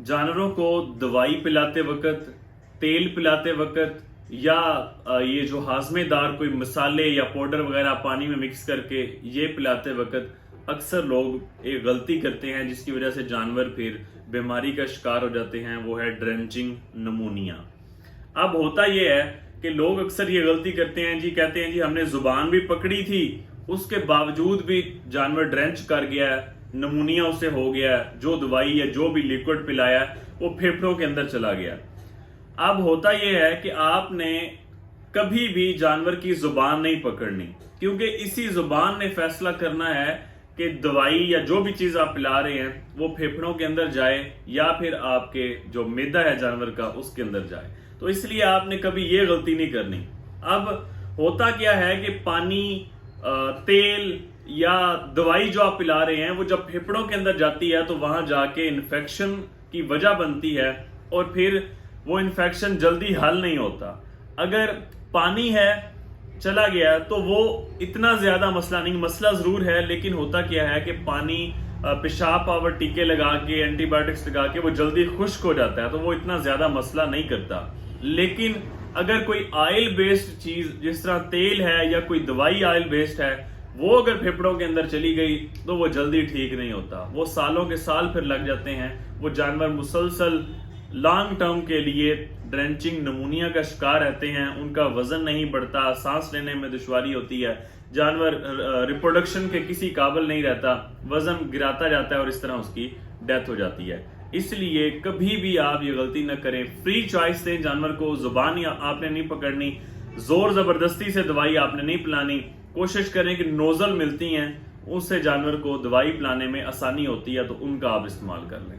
जानवरों को दवाई पिलाते वक्त, तेल पिलाते वक्त या ये जो हाजमेदार कोई मसाले या पाउडर वगैरह पानी में मिक्स करके ये पिलाते वक्त अक्सर लोग एक गलती करते हैं जिसकी वजह से जानवर फिर बीमारी का शिकार हो जाते हैं, वो है ड्रेंचिंग नमूनिया। अब होता ये है कि लोग अक्सर ये गलती करते हैं जी, कहते हैं जी हमने जुबान भी पकड़ी थी, उसके बावजूद भी जानवर ड्रेंच कर गया है, नमूनिया उसे हो गया है, जो दवाई या जो भी लिक्विड पिलाया वो फेफड़ों के अंदर चला गया। अब होता यह है कि आपने कभी भी जानवर की जुबान नहीं पकड़नी, क्योंकि इसी जुबान ने फैसला करना है कि दवाई या जो भी चीज आप पिला रहे हैं वो फेफड़ों के अंदर जाए या फिर आपके जो मैदा है जानवर का उसके अंदर जाए। तो इसलिए आपने कभी ये गलती नहीं करनी। अब होता क्या है कि पानी, तेल या दवाई जो आप पिला रहे हैं वो जब फेफड़ों के अंदर जाती है तो वहां जाके इन्फेक्शन की वजह बनती है और फिर वो इन्फेक्शन जल्दी हल नहीं होता। अगर पानी है चला गया तो वो इतना ज्यादा मसला नहीं, मसला जरूर है, लेकिन होता क्या है कि पानी पेशाब पावर टीके लगा के, एंटीबायोटिक्स लगा के वो जल्दी खुश्क हो जाता है, तो वो इतना ज्यादा मसला नहीं करता। लेकिन अगर कोई ऑयल बेस्ड चीज जिस तरह तेल है या कोई दवाई ऑयल बेस्ड है, वो अगर फेफड़ों के अंदर चली गई तो वो जल्दी ठीक नहीं होता, वो सालों के साल फिर लग जाते हैं। वो जानवर मुसलसल लॉन्ग टर्म के लिए ड्रेंचिंग नमूनिया का शिकार रहते हैं, उनका वजन नहीं बढ़ता, सांस लेने में दुश्वारी होती है, जानवर रिप्रोडक्शन के किसी काबिल नहीं रहता, वजन गिराता जाता है और इस तरह उसकी डेथ हो जाती है। इसलिए कभी भी आप ये गलती न करें, फ्री चॉइस दें जानवर को, जुबान आपने नहीं पकड़नी, जोर जबरदस्ती से दवाई आपने नहीं पिलानी। कोशिश करें कि नोजल मिलती हैं उससे जानवर को दवाई पिलाने में आसानी होती है तो उनका आप इस्तेमाल कर लें।